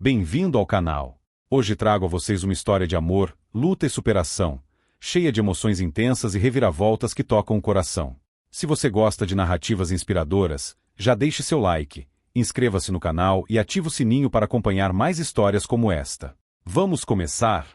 Bem-vindo ao canal. Hoje trago a vocês uma história de amor, luta e superação, cheia de emoções intensas e reviravoltas que tocam o coração. Se você gosta de narrativas inspiradoras, já deixe seu like, inscreva-se no canal e ative o sininho para acompanhar mais histórias como esta. Vamos começar?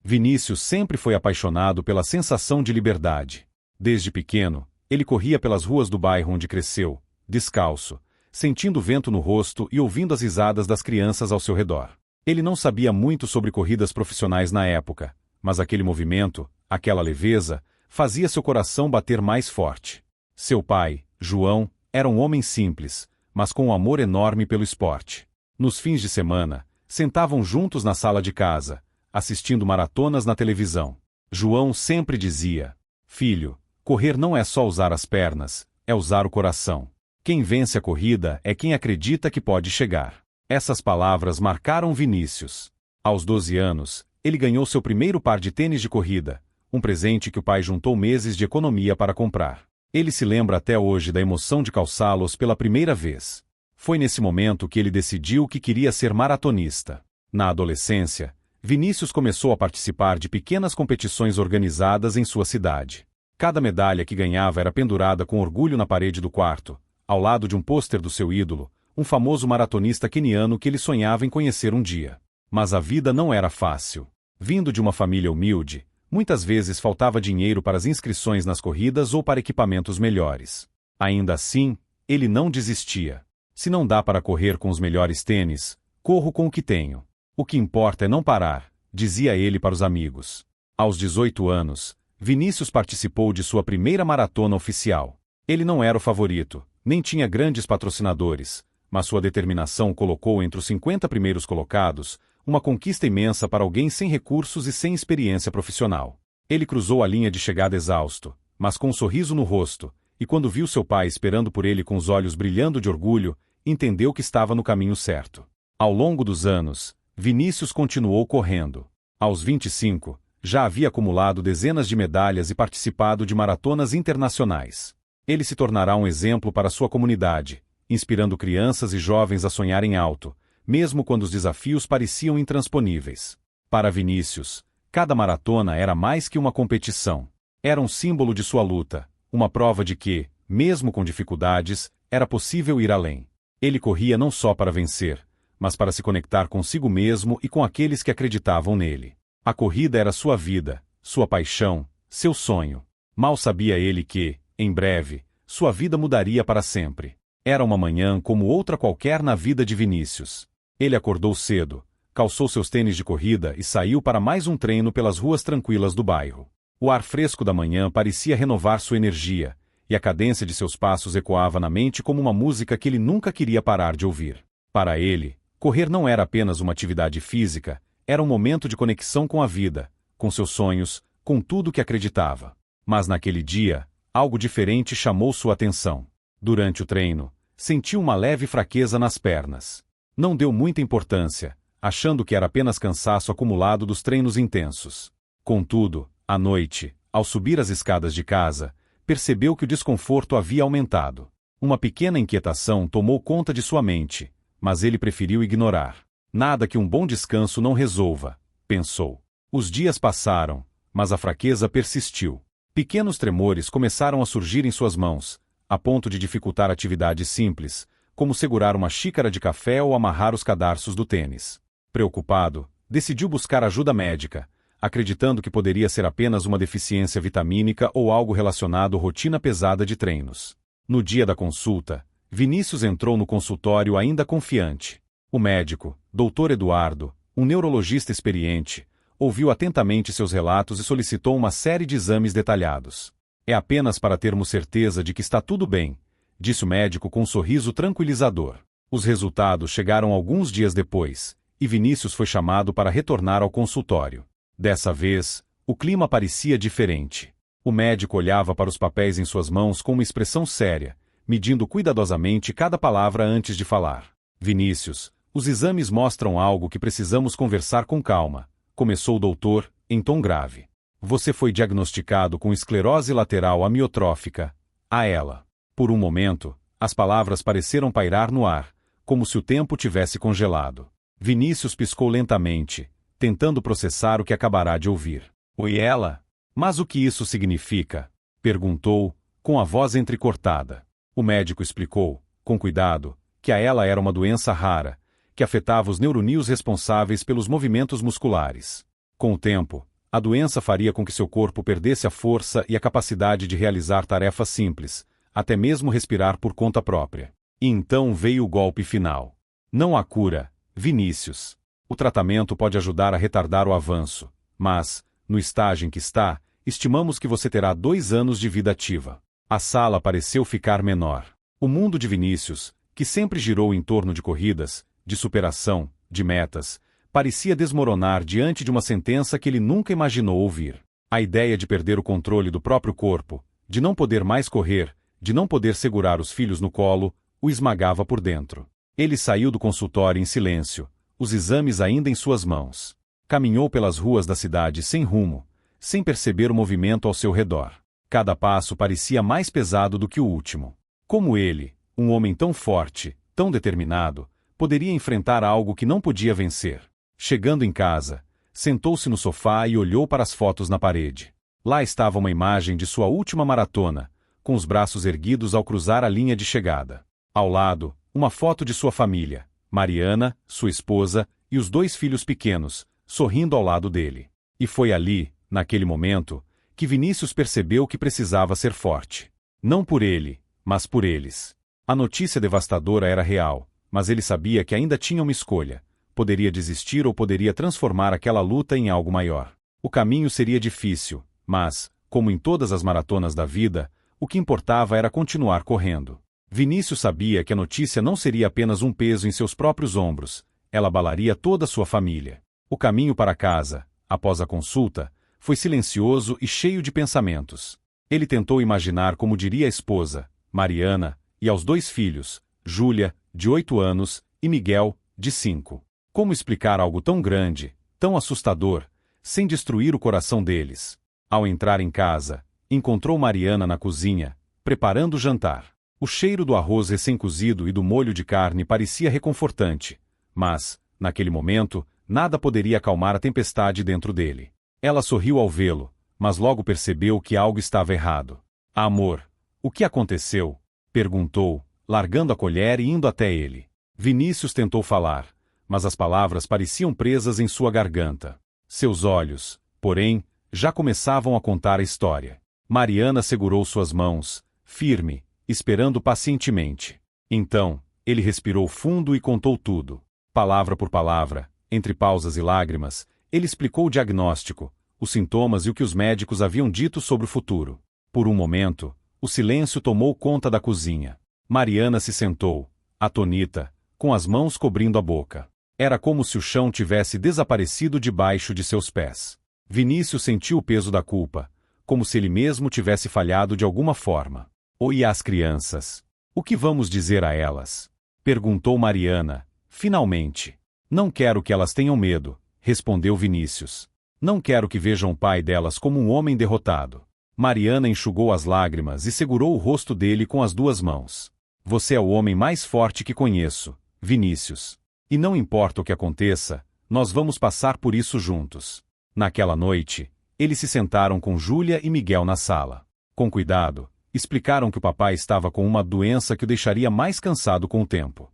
Vinícius sempre foi apaixonado pela sensação de liberdade. Desde pequeno, ele corria pelas ruas do bairro onde cresceu, descalço, sentindo o vento no rosto e ouvindo as risadas das crianças ao seu redor. Ele não sabia muito sobre corridas profissionais na época, mas aquele movimento, aquela leveza, fazia seu coração bater mais forte. Seu pai, João, era um homem simples, mas com um amor enorme pelo esporte. Nos fins de semana, sentavam juntos na sala de casa, assistindo maratonas na televisão. João sempre dizia: "Filho, correr não é só usar as pernas, é usar o coração. Quem vence a corrida é quem acredita que pode chegar." Essas palavras marcaram Vinícius. Aos 12 anos, ele ganhou seu primeiro par de tênis de corrida, um presente que o pai juntou meses de economia para comprar. Ele se lembra até hoje da emoção de calçá-los pela primeira vez. Foi nesse momento que ele decidiu que queria ser maratonista. Na adolescência, Vinícius começou a participar de pequenas competições organizadas em sua cidade. Cada medalha que ganhava era pendurada com orgulho na parede do quarto, ao lado de um pôster do seu ídolo, um famoso maratonista queniano que ele sonhava em conhecer um dia. Mas a vida não era fácil. Vindo de uma família humilde, muitas vezes faltava dinheiro para as inscrições nas corridas ou para equipamentos melhores. Ainda assim, ele não desistia. "Se não dá para correr com os melhores tênis, corro com o que tenho. O que importa é não parar", dizia ele para os amigos. Aos 18 anos, Vinícius participou de sua primeira maratona oficial. Ele não era o favorito, nem tinha grandes patrocinadores, mas sua determinação colocou entre os 50 primeiros colocados, uma conquista imensa para alguém sem recursos e sem experiência profissional. Ele cruzou a linha de chegada exausto, mas com um sorriso no rosto, e quando viu seu pai esperando por ele com os olhos brilhando de orgulho, entendeu que estava no caminho certo. Ao longo dos anos, Vinícius continuou correndo. Aos 25, já havia acumulado dezenas de medalhas e participado de maratonas internacionais. Ele se tornará um exemplo para sua comunidade, inspirando crianças e jovens a sonharem alto, mesmo quando os desafios pareciam intransponíveis. Para Vinícius, cada maratona era mais que uma competição. Era um símbolo de sua luta, uma prova de que, mesmo com dificuldades, era possível ir além. Ele corria não só para vencer, mas para se conectar consigo mesmo e com aqueles que acreditavam nele. A corrida era sua vida, sua paixão, seu sonho. Mal sabia ele que, em breve, sua vida mudaria para sempre. Era uma manhã como outra qualquer na vida de Vinícius. Ele acordou cedo, calçou seus tênis de corrida e saiu para mais um treino pelas ruas tranquilas do bairro. O ar fresco da manhã parecia renovar sua energia, e a cadência de seus passos ecoava na mente como uma música que ele nunca queria parar de ouvir. Para ele, correr não era apenas uma atividade física, era um momento de conexão com a vida, com seus sonhos, com tudo que acreditava. Mas naquele dia, algo diferente chamou sua atenção. Durante o treino, sentiu uma leve fraqueza nas pernas. Não deu muita importância, achando que era apenas cansaço acumulado dos treinos intensos. Contudo, à noite, ao subir as escadas de casa, percebeu que o desconforto havia aumentado. Uma pequena inquietação tomou conta de sua mente, mas ele preferiu ignorar. "Nada que um bom descanso não resolva", pensou. Os dias passaram, mas a fraqueza persistiu. Pequenos tremores começaram a surgir em suas mãos, a ponto de dificultar atividades simples, como segurar uma xícara de café ou amarrar os cadarços do tênis. Preocupado, decidiu buscar ajuda médica, acreditando que poderia ser apenas uma deficiência vitamínica ou algo relacionado à rotina pesada de treinos. No dia da consulta, Vinícius entrou no consultório ainda confiante. O médico, Dr. Eduardo, um neurologista experiente, ouviu atentamente seus relatos e solicitou uma série de exames detalhados. "É apenas para termos certeza de que está tudo bem", disse o médico com um sorriso tranquilizador. Os resultados chegaram alguns dias depois, e Vinícius foi chamado para retornar ao consultório. Dessa vez, o clima parecia diferente. O médico olhava para os papéis em suas mãos com uma expressão séria, medindo cuidadosamente cada palavra antes de falar. "Vinícius, os exames mostram algo que precisamos conversar com calma", começou o doutor, em tom grave. "Você foi diagnosticado com esclerose lateral amiotrófica, ALA." Por um momento, as palavras pareceram pairar no ar, como se o tempo tivesse congelado. Vinícius piscou lentamente, tentando processar o que acabará de ouvir. Oi, ela? Mas o que isso significa? Perguntou, com a voz entrecortada. O médico explicou, com cuidado, que a ela era uma doença rara, que afetava os neuronídeos responsáveis pelos movimentos musculares. Com o tempo, a doença faria com que seu corpo perdesse a força e a capacidade de realizar tarefas simples, até mesmo respirar por conta própria. E então veio o golpe final. Não há cura, Vinícius. O tratamento pode ajudar a retardar o avanço, mas, no estágio em que está, estimamos que você terá 2 anos de vida ativa. A sala pareceu ficar menor. O mundo de Vinícius, que sempre girou em torno de corridas, de superação, de metas, parecia desmoronar diante de uma sentença que ele nunca imaginou ouvir. A ideia de perder o controle do próprio corpo, de não poder mais correr, de não poder segurar os filhos no colo, o esmagava por dentro. Ele saiu do consultório em silêncio, os exames ainda em suas mãos. Caminhou pelas ruas da cidade sem rumo, sem perceber o movimento ao seu redor. Cada passo parecia mais pesado do que o último. Como ele, um homem tão forte, tão determinado, poderia enfrentar algo que não podia vencer? Chegando em casa, sentou-se no sofá e olhou para as fotos na parede. Lá estava uma imagem de sua última maratona, com os braços erguidos ao cruzar a linha de chegada. Ao lado, uma foto de sua família, Mariana, sua esposa, e os 2 filhos pequenos, sorrindo ao lado dele. E foi ali, naquele momento, que Vinícius percebeu que precisava ser forte. Não por ele, mas por eles. A notícia devastadora era real, mas ele sabia que ainda tinha uma escolha. Poderia desistir ou poderia transformar aquela luta em algo maior. O caminho seria difícil, mas, como em todas as maratonas da vida, o que importava era continuar correndo. Vinícius sabia que a notícia não seria apenas um peso em seus próprios ombros, ela abalaria toda a sua família. O caminho para casa, após a consulta, foi silencioso e cheio de pensamentos. Ele tentou imaginar como diria a esposa, Mariana, e aos 2 filhos, Júlia, de 8 anos, e Miguel, de 5. Como explicar algo tão grande, tão assustador, sem destruir o coração deles? Ao entrar em casa, encontrou Mariana na cozinha, preparando o jantar. O cheiro do arroz recém-cozido e do molho de carne parecia reconfortante, mas, naquele momento, nada poderia acalmar a tempestade dentro dele. Ela sorriu ao vê-lo, mas logo percebeu que algo estava errado. Amor, o que aconteceu? Perguntou, largando a colher e indo até ele. Vinícius tentou falar, mas as palavras pareciam presas em sua garganta. Seus olhos, porém, já começavam a contar a história. Mariana segurou suas mãos, firme, esperando pacientemente. Então, ele respirou fundo e contou tudo. Palavra por palavra, entre pausas e lágrimas, ele explicou o diagnóstico, os sintomas e o que os médicos haviam dito sobre o futuro. Por um momento, o silêncio tomou conta da cozinha. Mariana se sentou, atônita, com as mãos cobrindo a boca. Era como se o chão tivesse desaparecido debaixo de seus pés. Vinícius sentiu o peso da culpa, como se ele mesmo tivesse falhado de alguma forma. E as crianças? O que vamos dizer a elas? Perguntou Mariana, finalmente. Não quero que elas tenham medo, respondeu Vinícius. Não quero que vejam o pai delas como um homem derrotado. Mariana enxugou as lágrimas e segurou o rosto dele com as 2 mãos. Você é o homem mais forte que conheço, Vinícius. E não importa o que aconteça, nós vamos passar por isso juntos. Naquela noite, eles se sentaram com Júlia e Miguel na sala. Com cuidado, explicaram que o papai estava com uma doença que o deixaria mais cansado com o tempo.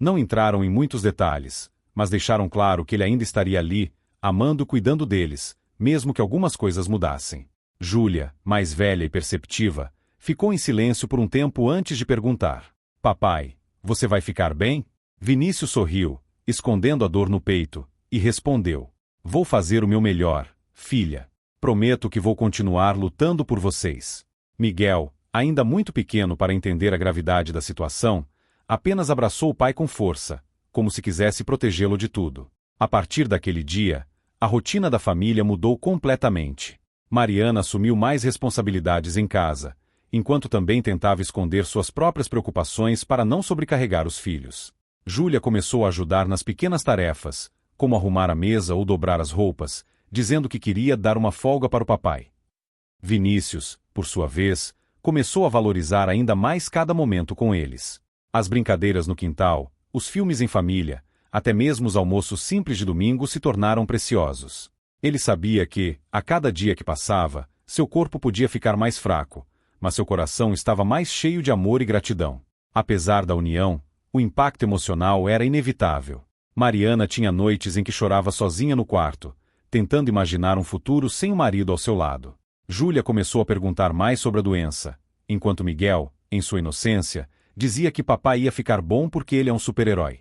Não entraram em muitos detalhes, mas deixaram claro que ele ainda estaria ali, amando e cuidando deles, mesmo que algumas coisas mudassem. Júlia, mais velha e perceptiva, ficou em silêncio por um tempo antes de perguntar. Papai, você vai ficar bem? Vinícius sorriu, escondendo a dor no peito, e respondeu. Vou fazer o meu melhor, filha. Prometo que vou continuar lutando por vocês. Miguel, ainda muito pequeno para entender a gravidade da situação, apenas abraçou o pai com força, como se quisesse protegê-lo de tudo. A partir daquele dia, a rotina da família mudou completamente. Mariana assumiu mais responsabilidades em casa, enquanto também tentava esconder suas próprias preocupações para não sobrecarregar os filhos. Júlia começou a ajudar nas pequenas tarefas, como arrumar a mesa ou dobrar as roupas, dizendo que queria dar uma folga para o papai. Vinícius, por sua vez, começou a valorizar ainda mais cada momento com eles. As brincadeiras no quintal, os filmes em família, Até mesmo os almoços simples de domingo se tornaram preciosos. Ele sabia que, a cada dia que passava, seu corpo podia ficar mais fraco, mas seu coração estava mais cheio de amor e gratidão. Apesar da união, o impacto emocional era inevitável. Mariana tinha noites em que chorava sozinha no quarto, tentando imaginar um futuro sem o marido ao seu lado. Júlia começou a perguntar mais sobre a doença, enquanto Miguel, em sua inocência, dizia que papai ia ficar bom porque ele é um super-herói.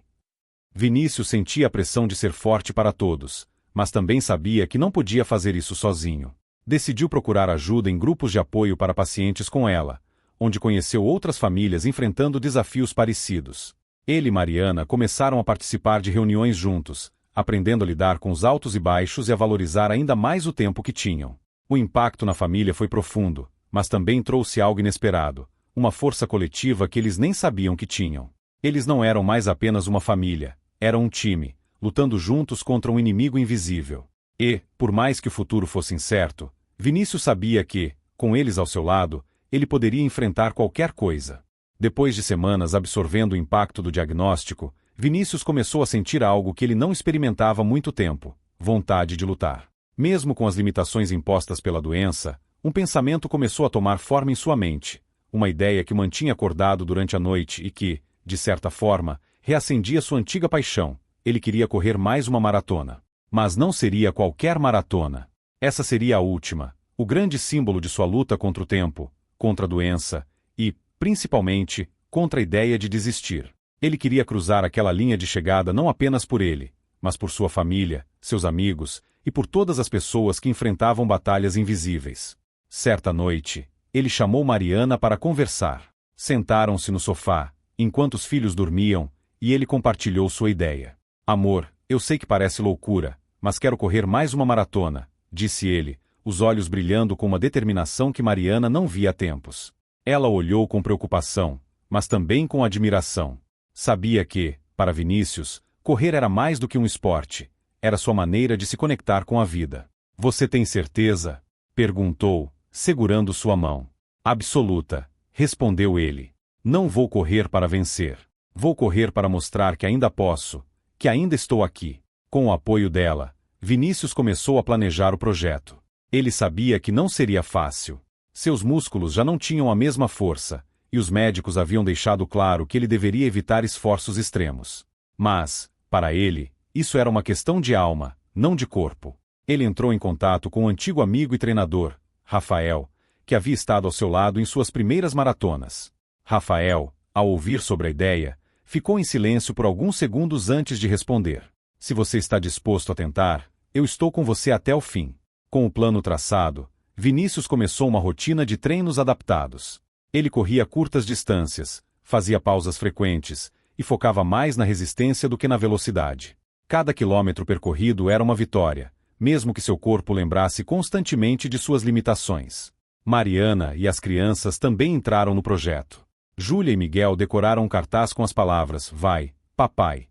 Vinícius sentia a pressão de ser forte para todos, mas também sabia que não podia fazer isso sozinho. Decidiu procurar ajuda em grupos de apoio para pacientes com ela, onde conheceu outras famílias enfrentando desafios parecidos. Ele e Mariana começaram a participar de reuniões juntos, aprendendo a lidar com os altos e baixos e a valorizar ainda mais o tempo que tinham. O impacto na família foi profundo, mas também trouxe algo inesperado, uma força coletiva que eles nem sabiam que tinham. Eles não eram mais apenas uma família, eram um time, lutando juntos contra um inimigo invisível. E, por mais que o futuro fosse incerto, Vinícius sabia que, com eles ao seu lado, ele poderia enfrentar qualquer coisa. Depois de semanas absorvendo o impacto do diagnóstico, Vinícius começou a sentir algo que ele não experimentava há muito tempo: vontade de lutar. Mesmo com as limitações impostas pela doença, um pensamento começou a tomar forma em sua mente, uma ideia que mantinha acordado durante a noite e que, de certa forma, reacendia sua antiga paixão. Ele queria correr mais uma maratona. Mas não seria qualquer maratona. Essa seria a última, o grande símbolo de sua luta contra o tempo, contra a doença e, principalmente, contra a ideia de desistir. Ele queria cruzar aquela linha de chegada não apenas por ele, mas por sua família, seus amigos e por todas as pessoas que enfrentavam batalhas invisíveis. Certa noite, ele chamou Mariana para conversar. Sentaram-se no sofá, enquanto os filhos dormiam, e ele compartilhou sua ideia. Amor, eu sei que parece loucura, mas quero correr mais uma maratona, disse ele, os olhos brilhando com uma determinação que Mariana não via há tempos. Ela olhou com preocupação, mas também com admiração. Sabia que, para Vinícius, correr era mais do que um esporte, era sua maneira de se conectar com a vida. Você tem certeza? Perguntou, segurando sua mão. Absoluta, respondeu ele. Não vou correr para vencer. Vou correr para mostrar que ainda posso, que ainda estou aqui. Com o apoio dela, Vinícius começou a planejar o projeto. Ele sabia que não seria fácil. Seus músculos já não tinham a mesma força, e os médicos haviam deixado claro que ele deveria evitar esforços extremos. Mas, para ele, isso era uma questão de alma, não de corpo. Ele entrou em contato com um antigo amigo e treinador, Rafael, que havia estado ao seu lado em suas primeiras maratonas. Rafael, ao ouvir sobre a ideia, ficou em silêncio por alguns segundos antes de responder. Se você está disposto a tentar, eu estou com você até o fim. Com o plano traçado, Vinícius começou uma rotina de treinos adaptados. Ele corria curtas distâncias, fazia pausas frequentes, e focava mais na resistência do que na velocidade. Cada quilômetro percorrido era uma vitória, mesmo que seu corpo lembrasse constantemente de suas limitações. Mariana e as crianças também entraram no projeto. Júlia e Miguel decoraram um cartaz com as palavras "Vai, papai",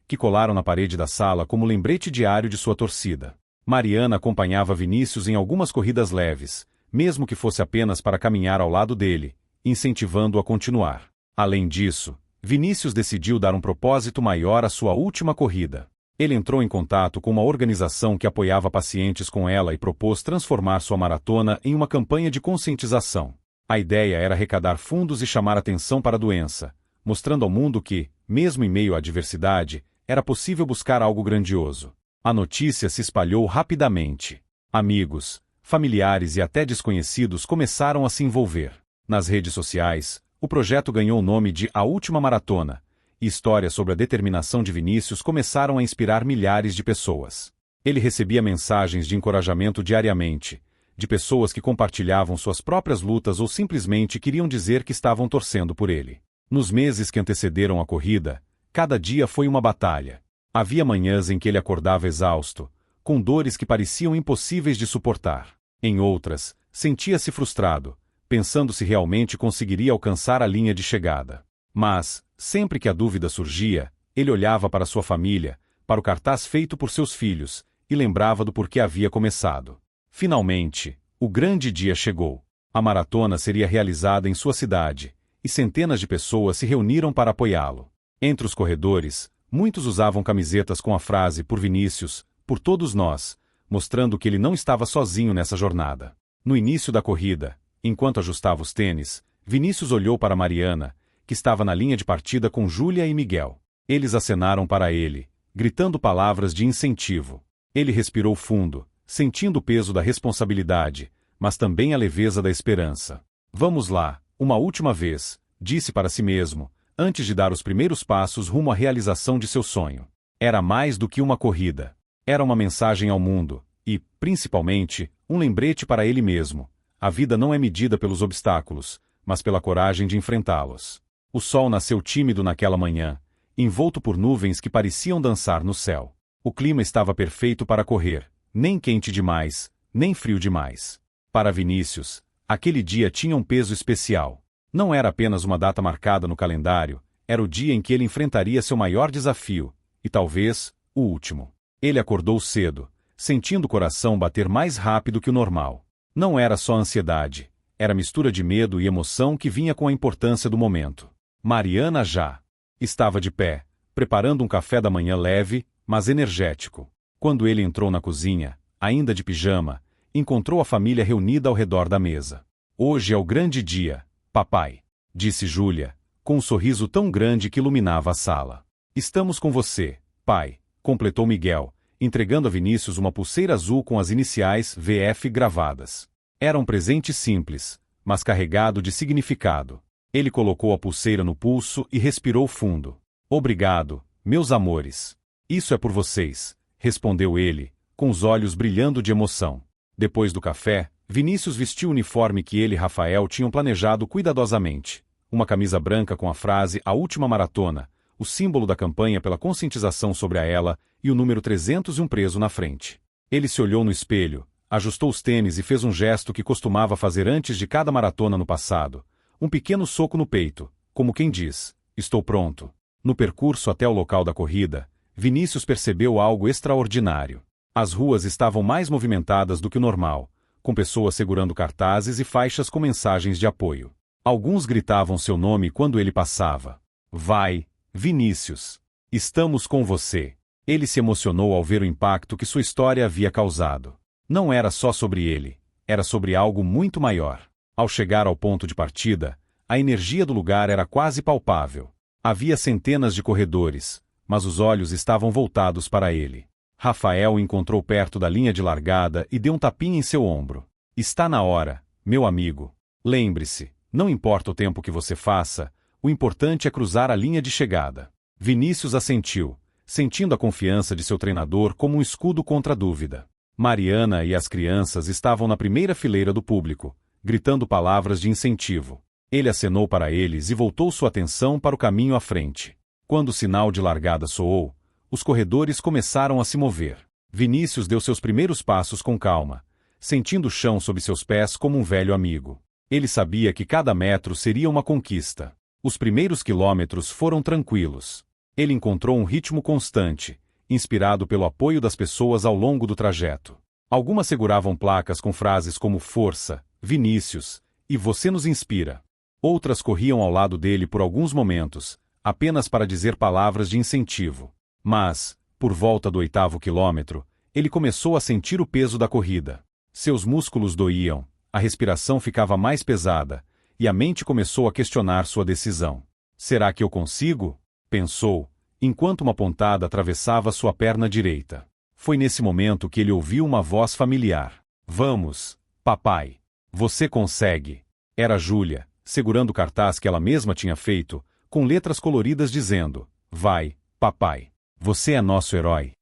que colaram na parede da sala como lembrete diário de sua torcida. Mariana acompanhava Vinícius em algumas corridas leves, mesmo que fosse apenas para caminhar ao lado dele, incentivando-o a continuar. Além disso, Vinícius decidiu dar um propósito maior à sua última corrida. Ele entrou em contato com uma organização que apoiava pacientes com ela e propôs transformar sua maratona em uma campanha de conscientização. A ideia era arrecadar fundos e chamar atenção para a doença, mostrando ao mundo que, mesmo em meio à adversidade, era possível buscar algo grandioso. A notícia se espalhou rapidamente. Amigos, familiares e até desconhecidos começaram a se envolver. Nas redes sociais, o projeto ganhou o nome de A Última Maratona, e histórias sobre a determinação de Vinícius começaram a inspirar milhares de pessoas. Ele recebia mensagens de encorajamento diariamente, de pessoas que compartilhavam suas próprias lutas ou simplesmente queriam dizer que estavam torcendo por ele. Nos meses que antecederam a corrida, cada dia foi uma batalha. Havia manhãs em que ele acordava exausto, com dores que pareciam impossíveis de suportar. Em outras, sentia-se frustrado, pensando se realmente conseguiria alcançar a linha de chegada. Mas, sempre que a dúvida surgia, ele olhava para sua família, para o cartaz feito por seus filhos, e lembrava do porquê havia começado. Finalmente, o grande dia chegou. A maratona seria realizada em sua cidade, e centenas de pessoas se reuniram para apoiá-lo. Entre os corredores, Muitos usavam camisetas com a frase "Por Vinícius, por todos nós", mostrando que ele não estava sozinho nessa jornada. No início da corrida, enquanto ajustava os tênis, Vinícius olhou para Mariana, que estava na linha de partida com Júlia e Miguel. Eles acenaram para ele, gritando palavras de incentivo. Ele respirou fundo, sentindo o peso da responsabilidade, mas também a leveza da esperança. "Vamos lá, uma última vez", disse para si mesmo, antes de dar os primeiros passos rumo à realização de seu sonho. Era mais do que uma corrida. Era uma mensagem ao mundo, e, principalmente, um lembrete para ele mesmo. A vida não é medida pelos obstáculos, mas pela coragem de enfrentá-los. O sol nasceu tímido naquela manhã, envolto por nuvens que pareciam dançar no céu. O clima estava perfeito para correr, nem quente demais, nem frio demais. Para Vinícius, aquele dia tinha um peso especial. Não era apenas uma data marcada no calendário, era o dia em que ele enfrentaria seu maior desafio, e talvez, o último. Ele acordou cedo, sentindo o coração bater mais rápido que o normal. Não era só ansiedade, era mistura de medo e emoção que vinha com a importância do momento. Mariana já estava de pé, preparando um café da manhã leve, mas energético. Quando ele entrou na cozinha, ainda de pijama, encontrou a família reunida ao redor da mesa. "Hoje é o grande dia, papai", disse Júlia, com um sorriso tão grande que iluminava a sala. "Estamos com você, pai", completou Miguel, entregando a Vinícius uma pulseira azul com as iniciais VF gravadas. Era um presente simples, mas carregado de significado. Ele colocou a pulseira no pulso e respirou fundo. "Obrigado, meus amores. Isso é por vocês", respondeu ele, com os olhos brilhando de emoção. Depois do café, Vinícius vestiu o uniforme que ele e Rafael tinham planejado cuidadosamente. Uma camisa branca com a frase "A Última Maratona", o símbolo da campanha pela conscientização sobre a ela, e o número 301 preso na frente. Ele se olhou no espelho, ajustou os tênis e fez um gesto que costumava fazer antes de cada maratona no passado. Um pequeno soco no peito, como quem diz: "Estou pronto". No percurso até o local da corrida, Vinícius percebeu algo extraordinário. As ruas estavam mais movimentadas do que o normal, com pessoas segurando cartazes e faixas com mensagens de apoio. Alguns gritavam seu nome quando ele passava. "Vai, Vinícius! Estamos com você!" Ele se emocionou ao ver o impacto que sua história havia causado. Não era só sobre ele, era sobre algo muito maior. Ao chegar ao ponto de partida, a energia do lugar era quase palpável. Havia centenas de corredores, mas os olhos estavam voltados para ele. Rafael o encontrou perto da linha de largada e deu um tapinha em seu ombro. "Está na hora, meu amigo. Lembre-se, não importa o tempo que você faça, o importante é cruzar a linha de chegada." Vinícius assentiu, sentindo a confiança de seu treinador como um escudo contra a dúvida. Mariana e as crianças estavam na primeira fileira do público, gritando palavras de incentivo. Ele acenou para eles e voltou sua atenção para o caminho à frente. Quando o sinal de largada soou, os corredores começaram a se mover. Vinícius deu seus primeiros passos com calma, sentindo o chão sob seus pés como um velho amigo. Ele sabia que cada metro seria uma conquista. Os primeiros quilômetros foram tranquilos. Ele encontrou um ritmo constante, inspirado pelo apoio das pessoas ao longo do trajeto. Algumas seguravam placas com frases como "Força, Vinícius", e "Você nos inspira". Outras corriam ao lado dele por alguns momentos, apenas para dizer palavras de incentivo. Mas, por volta do 8º quilômetro, ele começou a sentir o peso da corrida. Seus músculos doíam, a respiração ficava mais pesada, e a mente começou a questionar sua decisão. "Será que eu consigo?", pensou, enquanto uma pontada atravessava sua perna direita. Foi nesse momento que ele ouviu uma voz familiar. "Vamos, papai. Você consegue." Era Júlia, segurando o cartaz que ela mesma tinha feito, com letras coloridas dizendo: "Vai, papai. Você é nosso herói."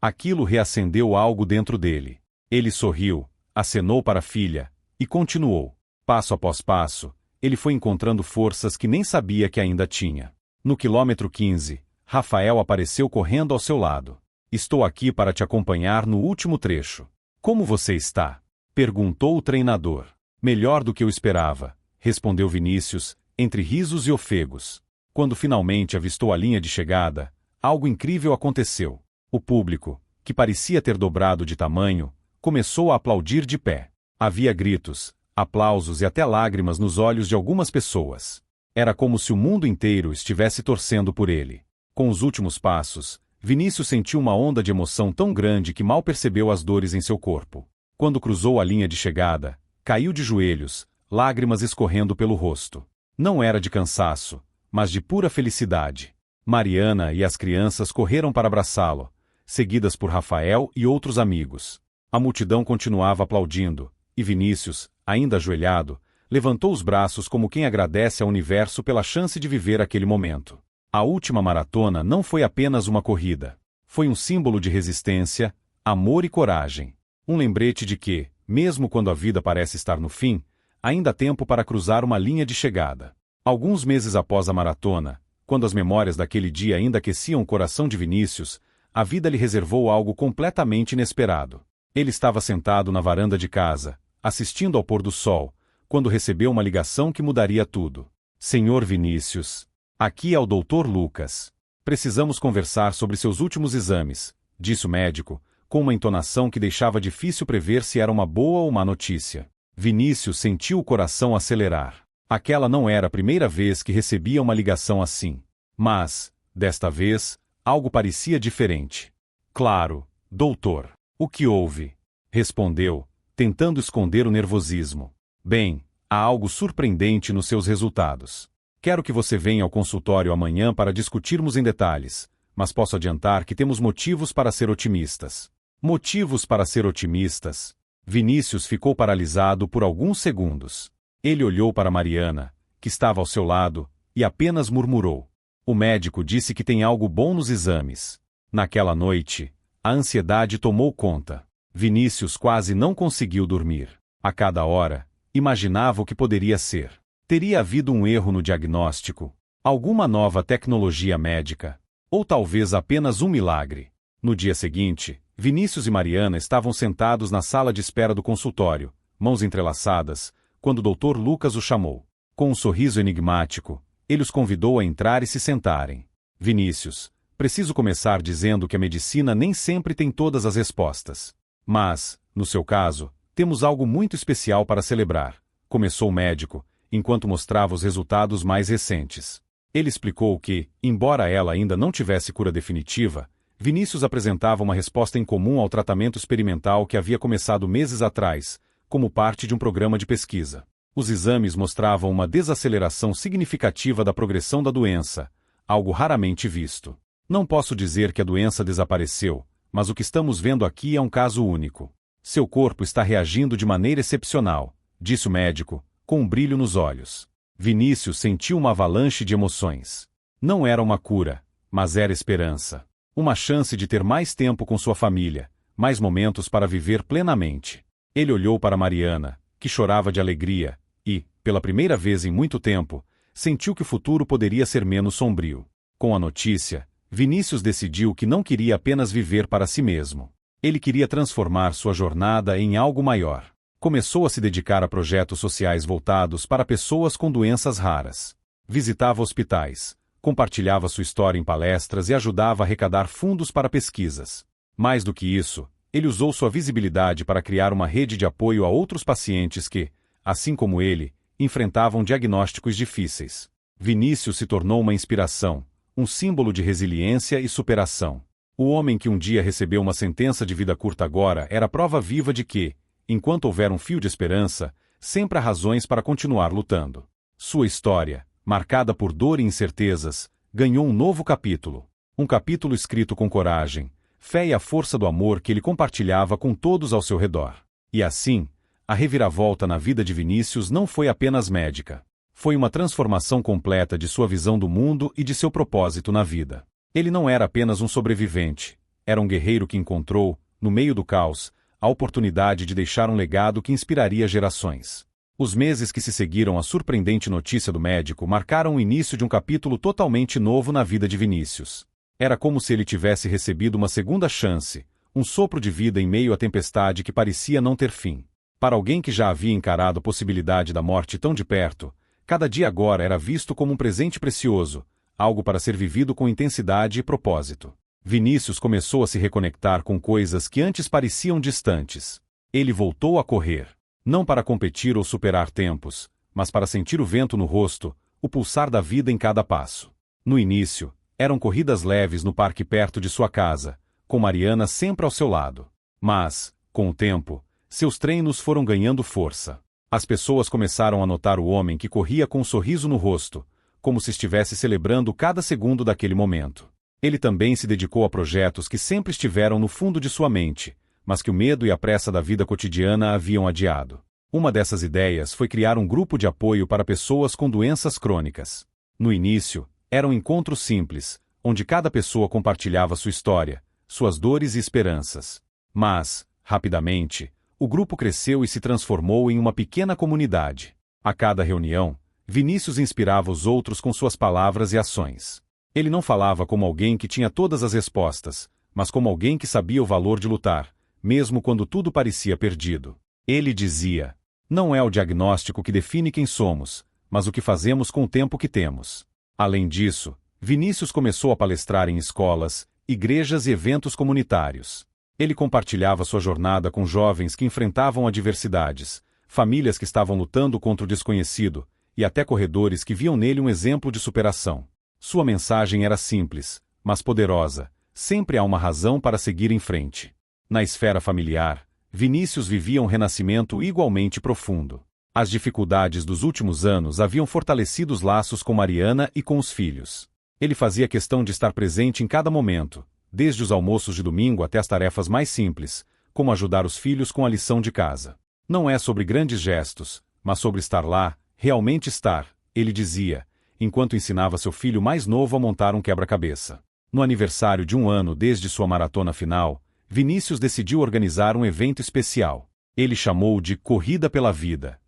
Aquilo reacendeu algo dentro dele. Ele sorriu, acenou para a filha, e continuou. Passo após passo, ele foi encontrando forças que nem sabia que ainda tinha. No quilômetro 15, Rafael apareceu correndo ao seu lado. "Estou aqui para te acompanhar no último trecho." "Como você está?", perguntou o treinador. "Melhor do que eu esperava", respondeu Vinícius, entre risos e ofegos. Quando finalmente avistou a linha de chegada, algo incrível aconteceu. O público, que parecia ter dobrado de tamanho, começou a aplaudir de pé. Havia gritos, aplausos e até lágrimas nos olhos de algumas pessoas. Era como se o mundo inteiro estivesse torcendo por ele. Com os últimos passos, Vinícius sentiu uma onda de emoção tão grande que mal percebeu as dores em seu corpo. Quando cruzou a linha de chegada, caiu de joelhos, lágrimas escorrendo pelo rosto. Não era de cansaço, mas de pura felicidade. Mariana e as crianças correram para abraçá-lo, seguidas por Rafael e outros amigos. A multidão continuava aplaudindo, e Vinícius, ainda ajoelhado, levantou os braços como quem agradece ao universo pela chance de viver aquele momento. A última maratona não foi apenas uma corrida. Foi um símbolo de resistência, amor e coragem. Um lembrete de que, mesmo quando a vida parece estar no fim, ainda há tempo para cruzar uma linha de chegada. Alguns meses após a maratona, quando as memórias daquele dia ainda aqueciam o coração de Vinícius, a vida lhe reservou algo completamente inesperado. Ele estava sentado na varanda de casa, assistindo ao pôr do sol, quando recebeu uma ligação que mudaria tudo. Senhor Vinícius, aqui é o Dr. Lucas. Precisamos conversar sobre seus últimos exames, disse o médico, com uma entonação que deixava difícil prever se era uma boa ou má notícia. Vinícius sentiu o coração acelerar. Aquela não era a primeira vez que recebia uma ligação assim. Mas, desta vez, algo parecia diferente. Claro, doutor. O que houve? Respondeu, tentando esconder o nervosismo. Bem, há algo surpreendente nos seus resultados. Quero que você venha ao consultório amanhã para discutirmos em detalhes, mas posso adiantar que temos motivos para ser otimistas. Motivos para ser otimistas? Vinícius ficou paralisado por alguns segundos. Ele olhou para Mariana, que estava ao seu lado, e apenas murmurou. O médico disse que tem algo bom nos exames. Naquela noite, a ansiedade tomou conta. Vinícius quase não conseguiu dormir. A cada hora, imaginava o que poderia ser. Teria havido um erro no diagnóstico, alguma nova tecnologia médica, ou talvez apenas um milagre. No dia seguinte, Vinícius e Mariana estavam sentados na sala de espera do consultório, mãos entrelaçadas, quando o Dr. Lucas os chamou. Com um sorriso enigmático, ele os convidou a entrar e se sentarem. Vinícius, preciso começar dizendo que a medicina nem sempre tem todas as respostas. Mas, no seu caso, temos algo muito especial para celebrar, começou o médico, enquanto mostrava os resultados mais recentes. Ele explicou que, embora ela ainda não tivesse cura definitiva, Vinícius apresentava uma resposta incomum ao tratamento experimental que havia começado meses atrás, como parte de um programa de pesquisa. Os exames mostravam uma desaceleração significativa da progressão da doença, algo raramente visto. Não posso dizer que a doença desapareceu, mas o que estamos vendo aqui é um caso único. Seu corpo está reagindo de maneira excepcional, disse o médico, com um brilho nos olhos. Vinícius sentiu uma avalanche de emoções. Não era uma cura, mas era esperança. Uma chance de ter mais tempo com sua família, mais momentos para viver plenamente. Ele olhou para Mariana, que chorava de alegria, e, pela primeira vez em muito tempo, sentiu que o futuro poderia ser menos sombrio. Com a notícia, Vinícius decidiu que não queria apenas viver para si mesmo. Ele queria transformar sua jornada em algo maior. Começou a se dedicar a projetos sociais voltados para pessoas com doenças raras. Visitava hospitais, compartilhava sua história em palestras e ajudava a arrecadar fundos para pesquisas. Mais do que isso, ele usou sua visibilidade para criar uma rede de apoio a outros pacientes que, assim como ele, enfrentavam diagnósticos difíceis. Vinícius se tornou uma inspiração, um símbolo de resiliência e superação. O homem que um dia recebeu uma sentença de vida curta agora era a prova viva de que, enquanto houver um fio de esperança, sempre há razões para continuar lutando. Sua história, marcada por dor e incertezas, ganhou um novo capítulo. Um capítulo escrito com coragem, fé e a força do amor que ele compartilhava com todos ao seu redor. E assim, a reviravolta na vida de Vinícius não foi apenas médica. Foi uma transformação completa de sua visão do mundo e de seu propósito na vida. Ele não era apenas um sobrevivente, era um guerreiro que encontrou, no meio do caos, a oportunidade de deixar um legado que inspiraria gerações. Os meses que se seguiram à surpreendente notícia do médico marcaram o início de um capítulo totalmente novo na vida de Vinícius. Era como se ele tivesse recebido uma segunda chance, um sopro de vida em meio à tempestade que parecia não ter fim. Para alguém que já havia encarado a possibilidade da morte tão de perto, cada dia agora era visto como um presente precioso, algo para ser vivido com intensidade e propósito. Vinícius começou a se reconectar com coisas que antes pareciam distantes. Ele voltou a correr. Não para competir ou superar tempos, mas para sentir o vento no rosto, o pulsar da vida em cada passo. No início, Eram corridas leves no parque perto de sua casa, com Mariana sempre ao seu lado. Mas, com o tempo, seus treinos foram ganhando força. As pessoas começaram a notar o homem que corria com um sorriso no rosto, como se estivesse celebrando cada segundo daquele momento. Ele também se dedicou a projetos que sempre estiveram no fundo de sua mente, mas que o medo e a pressa da vida cotidiana haviam adiado. Uma dessas ideias foi criar um grupo de apoio para pessoas com doenças crônicas. No início, era um encontro simples, onde cada pessoa compartilhava sua história, suas dores e esperanças. Mas, rapidamente, o grupo cresceu e se transformou em uma pequena comunidade. A cada reunião, Vinícius inspirava os outros com suas palavras e ações. Ele não falava como alguém que tinha todas as respostas, mas como alguém que sabia o valor de lutar, mesmo quando tudo parecia perdido. Ele dizia: não é o diagnóstico que define quem somos, mas o que fazemos com o tempo que temos. Além disso, Vinícius começou a palestrar em escolas, igrejas e eventos comunitários. Ele compartilhava sua jornada com jovens que enfrentavam adversidades, famílias que estavam lutando contra o desconhecido, e até corredores que viam nele um exemplo de superação. Sua mensagem era simples, mas poderosa: sempre há uma razão para seguir em frente. Na esfera familiar, Vinícius vivia um renascimento igualmente profundo. As dificuldades dos últimos anos haviam fortalecido os laços com Mariana e com os filhos. Ele fazia questão de estar presente em cada momento, desde os almoços de domingo até as tarefas mais simples, como ajudar os filhos com a lição de casa. Não é sobre grandes gestos, mas sobre estar lá, realmente estar, ele dizia, enquanto ensinava seu filho mais novo a montar um quebra-cabeça. No aniversário de 1 ano desde sua maratona final, Vinícius decidiu organizar um evento especial. Ele chamou de Corrida pela Vida.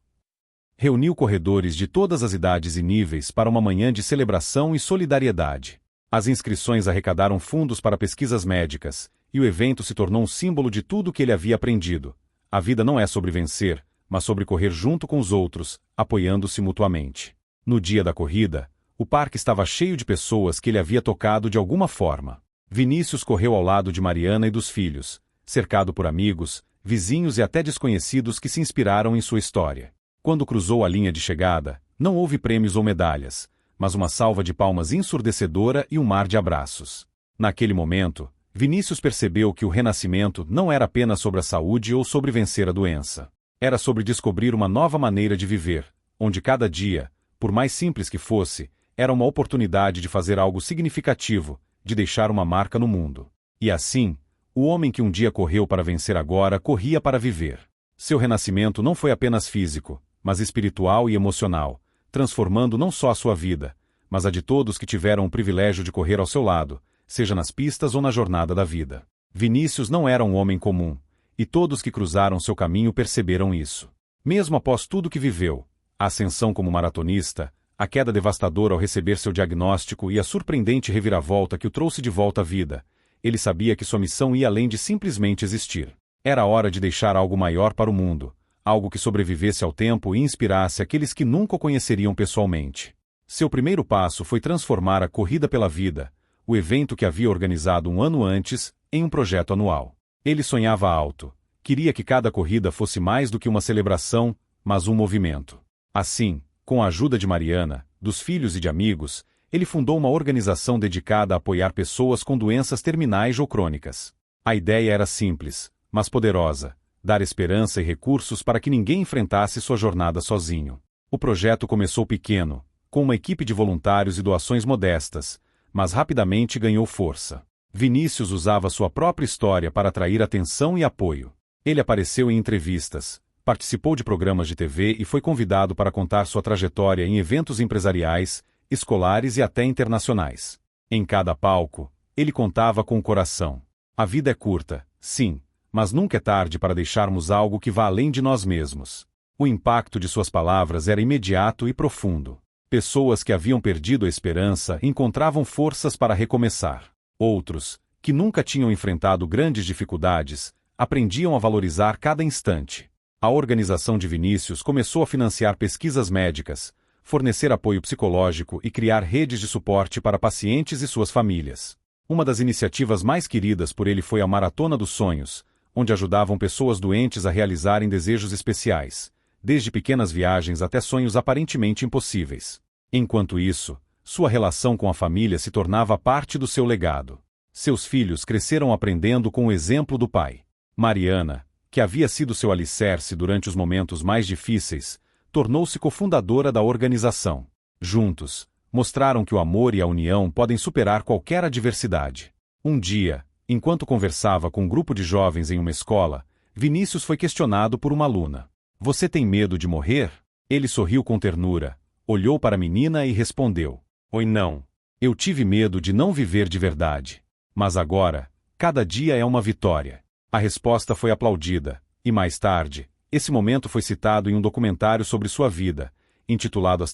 Reuniu corredores de todas as idades e níveis para uma manhã de celebração e solidariedade. As inscrições arrecadaram fundos para pesquisas médicas, e o evento se tornou um símbolo de tudo o que ele havia aprendido. A vida não é sobre vencer, mas sobre correr junto com os outros, apoiando-se mutuamente. No dia da corrida, o parque estava cheio de pessoas que ele havia tocado de alguma forma. Vinícius correu ao lado de Mariana e dos filhos, cercado por amigos, vizinhos e até desconhecidos que se inspiraram em sua história. Quando cruzou a linha de chegada, não houve prêmios ou medalhas, mas uma salva de palmas ensurdecedora e um mar de abraços. Naquele momento, Vinícius percebeu que o renascimento não era apenas sobre a saúde ou sobre vencer a doença. Era sobre descobrir uma nova maneira de viver, onde cada dia, por mais simples que fosse, era uma oportunidade de fazer algo significativo, de deixar uma marca no mundo. E assim, o homem que um dia correu para vencer agora corria para viver. Seu renascimento não foi apenas físico, mas espiritual e emocional, transformando não só a sua vida, mas a de todos que tiveram o privilégio de correr ao seu lado, seja nas pistas ou na jornada da vida. Vinícius não era um homem comum, e todos que cruzaram seu caminho perceberam isso. Mesmo após tudo que viveu, a ascensão como maratonista, a queda devastadora ao receber seu diagnóstico e a surpreendente reviravolta que o trouxe de volta à vida, ele sabia que sua missão ia além de simplesmente existir. Era hora de deixar algo maior para o mundo, algo que sobrevivesse ao tempo e inspirasse aqueles que nunca o conheceriam pessoalmente. Seu primeiro passo foi transformar a Corrida pela Vida, o evento que havia organizado 1 ano antes, em um projeto anual. Ele sonhava alto, queria que cada corrida fosse mais do que uma celebração, mas um movimento. Assim, com a ajuda de Mariana, dos filhos e de amigos, ele fundou uma organização dedicada a apoiar pessoas com doenças terminais ou crônicas. A ideia era simples, mas poderosa: dar esperança e recursos para que ninguém enfrentasse sua jornada sozinho. O projeto começou pequeno, com uma equipe de voluntários e doações modestas, mas rapidamente ganhou força. Vinícius usava sua própria história para atrair atenção e apoio. Ele apareceu em entrevistas, participou de programas de TV e foi convidado para contar sua trajetória em eventos empresariais, escolares e até internacionais. Em cada palco, ele contava com o coração. A vida é curta, sim, mas nunca é tarde para deixarmos algo que vá além de nós mesmos. O impacto de suas palavras era imediato e profundo. Pessoas que haviam perdido a esperança encontravam forças para recomeçar. Outros, que nunca tinham enfrentado grandes dificuldades, aprendiam a valorizar cada instante. A organização de Vinícius começou a financiar pesquisas médicas, fornecer apoio psicológico e criar redes de suporte para pacientes e suas famílias. Uma das iniciativas mais queridas por ele foi a Maratona dos Sonhos, onde ajudavam pessoas doentes a realizarem desejos especiais, desde pequenas viagens até sonhos aparentemente impossíveis. Enquanto isso, sua relação com a família se tornava parte do seu legado. Seus filhos cresceram aprendendo com o exemplo do pai. Mariana, que havia sido seu alicerce durante os momentos mais difíceis, tornou-se cofundadora da organização. Juntos, mostraram que o amor e a união podem superar qualquer adversidade. Um dia, enquanto conversava com um grupo de jovens em uma escola, Vinícius foi questionado por uma aluna. Você tem medo de morrer? Ele sorriu com ternura, olhou para a menina e respondeu: Oi, não. Eu tive medo de não viver de verdade. Mas agora, cada dia é uma vitória. A resposta foi aplaudida, e mais tarde, esse momento foi citado em um documentário sobre sua vida, intitulado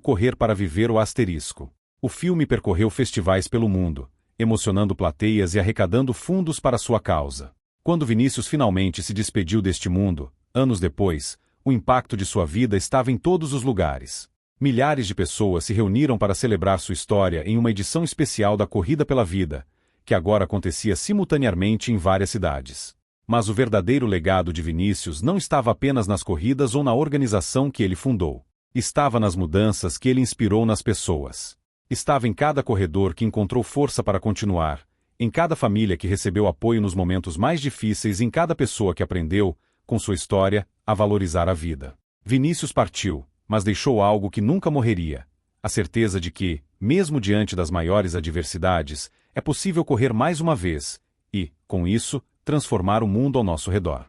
Correr para Viver o Asterisco. O filme percorreu festivais pelo mundo, emocionando plateias e arrecadando fundos para sua causa. Quando Vinícius finalmente se despediu deste mundo, anos depois, o impacto de sua vida estava em todos os lugares. Milhares de pessoas se reuniram para celebrar sua história em uma edição especial da Corrida pela Vida, que agora acontecia simultaneamente em várias cidades. Mas o verdadeiro legado de Vinícius não estava apenas nas corridas ou na organização que ele fundou. Estava nas mudanças que ele inspirou nas pessoas. Estava em cada corredor que encontrou força para continuar, em cada família que recebeu apoio nos momentos mais difíceis e em cada pessoa que aprendeu, com sua história, a valorizar a vida. Vinícius partiu, mas deixou algo que nunca morreria: a certeza de que, mesmo diante das maiores adversidades, é possível correr mais uma vez e, com isso, transformar o mundo ao nosso redor.